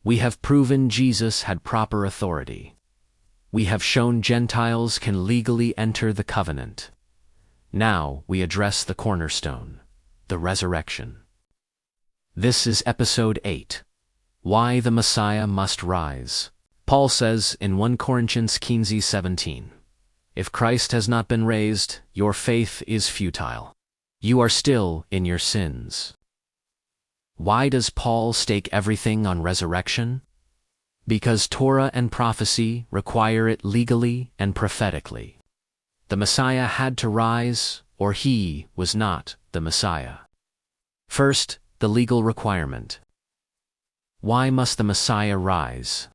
We have proven Jesus had proper authority. We have shown Gentiles can legally enter the covenant. Now we address the cornerstone, the resurrection. This is episode 8. Why the Messiah must rise. Paul says in 1 Corinthians 15:17, "If Christ has not been raised, your faith is futile. You are still in your sins." Why does Paul stake everything on resurrection? Because Torah and prophecy require it legally and prophetically. The Messiah had to rise, or he was not the Messiah. First, the legal requirement. Why must the Messiah rise?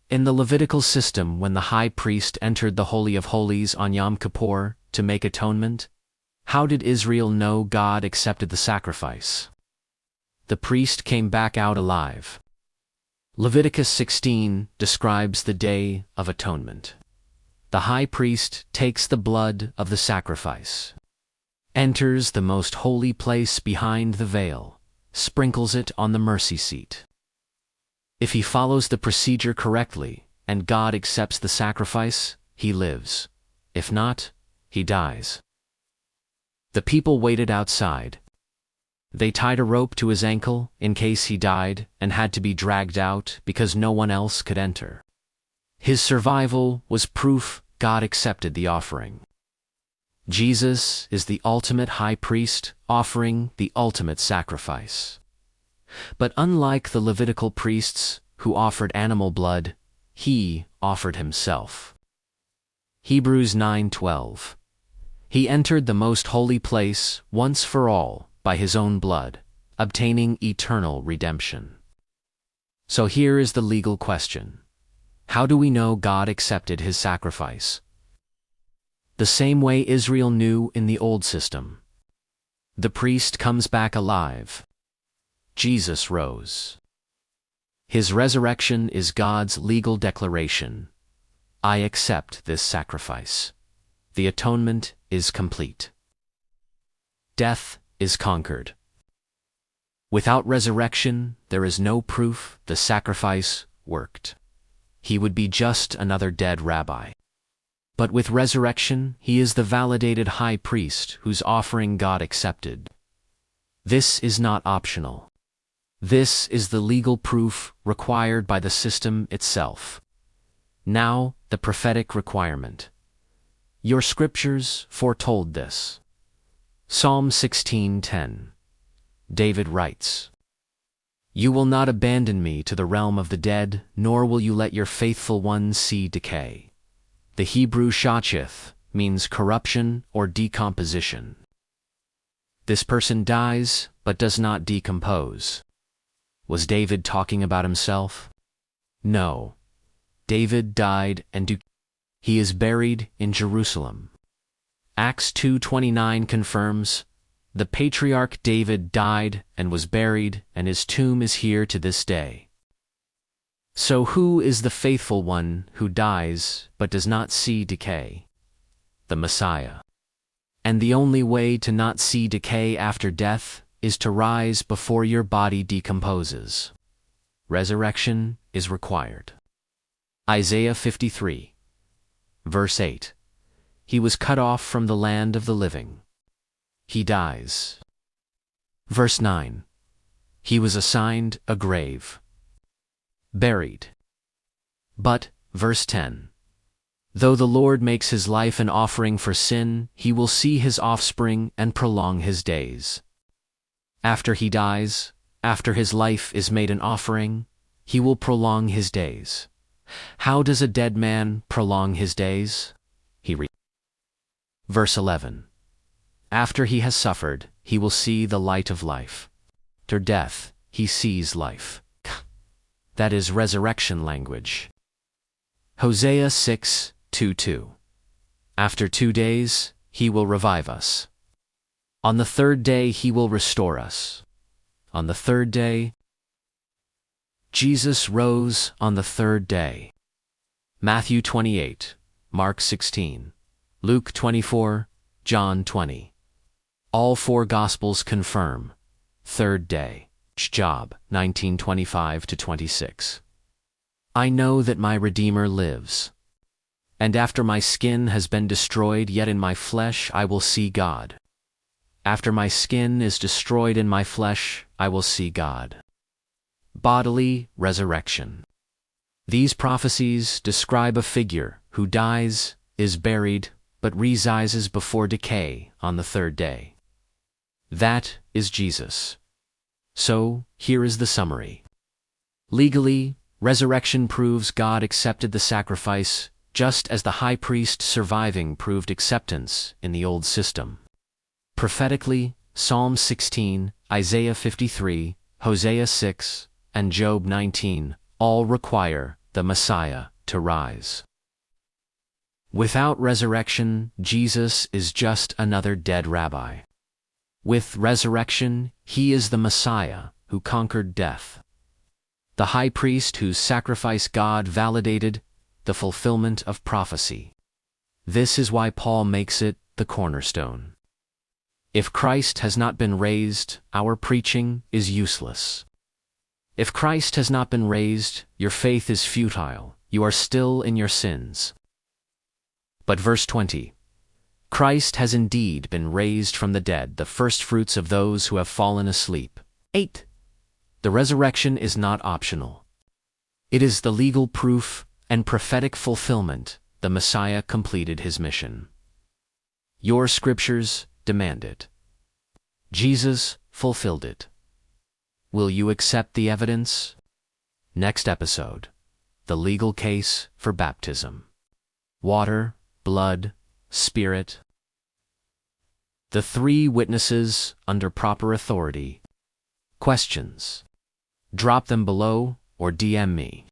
In the Levitical system, when the high priest entered the Holy of Holies on Yom Kippur to make atonement, how did Israel know God accepted the sacrifice? The priest came back out alive. Leviticus 16 describes the Day of Atonement. The high priest takes the blood of the sacrifice, enters the most holy place behind the veil, sprinkles it on the mercy seat. If he follows the procedure correctly and God accepts the sacrifice, he lives. If not, he dies. The people waited outside. They tied a rope to his ankle in case he died and had to be dragged out because no one else could enter. His survival was proof God accepted the offering. Jesus is the ultimate high priest offering the ultimate sacrifice. But unlike the Levitical priests who offered animal blood, he offered himself. Hebrews 9:12. He entered the most holy place once for all by his own blood, obtaining eternal redemption. So here is the legal question. How do we know God accepted his sacrifice? The same way Israel knew in the old system. The priest comes back alive. Jesus rose. His resurrection is God's legal declaration. I accept this sacrifice. The atonement is complete. Death is conquered. Without resurrection, there is no proof the sacrifice worked. He would be just another dead rabbi. But with resurrection, he is the validated high priest whose offering God accepted. This is not optional. This is the legal proof required by the system itself. Now, the prophetic requirement. Your scriptures foretold this. Psalm 16:10. David writes, "You will not abandon me to the realm of the dead, nor will you let your faithful ones see decay." The Hebrew shachith means corruption or decomposition. This person dies but does not decompose. Was David talking about himself? No. David died and he is buried in Jerusalem. Acts 2:29 confirms, the patriarch David died and was buried, and his tomb is here to this day. So who is the faithful one who dies but does not see decay? The Messiah. And the only way to not see decay after death is to rise before your body decomposes. Resurrection is required. Isaiah 53, verse 8. He was cut off from the land of the living. He dies. Verse 9. He was assigned a grave. Buried. But, verse 10. Though the Lord makes his life an offering for sin, he will see his offspring and prolong his days. After he dies, after his life is made an offering, he will prolong his days. How does a dead man prolong his days? Verse 11. After he has suffered, he will see the light of life. After death, he sees life. That is resurrection language. Hosea 6:2-2. After 2 days, he will revive us. On the 3rd day, he will restore us. On the 3rd day, Jesus rose on the 3rd day. Matthew 28, Mark 16, Luke 24, John 20. All 4 Gospels confirm 3rd day. Job 19:25-26. I know that my Redeemer lives. And after my skin has been destroyed, yet in my flesh I will see God. After my skin is destroyed in my flesh, I will see God. Bodily resurrection. These prophecies describe a figure who dies, is buried, but rises before decay on the third day. That is Jesus. So, here is the summary. Legally, resurrection proves God accepted the sacrifice, just as the high priest surviving proved acceptance in the old system. Prophetically, Psalm 16, Isaiah 53, Hosea 6, and Job 19 all require the Messiah to rise. Without resurrection, Jesus is just another dead rabbi. With resurrection, he is the Messiah who conquered death. The high priest whose sacrifice God validated the fulfillment of prophecy. This is why Paul makes it the cornerstone. If Christ has not been raised, our preaching is useless. If Christ has not been raised, your faith is futile, you are still in your sins. But verse 20. Christ has indeed been raised from the dead, the firstfruits of those who have fallen asleep. 8. The resurrection is not optional. It is the legal proof and prophetic fulfillment. The Messiah completed his mission. Your scriptures demand it. Jesus fulfilled it. Will you accept the evidence? Next episode. The legal case for baptism. Water, blood, Spirit. The three witnesses under proper authority. Questions? Drop them below or DM me.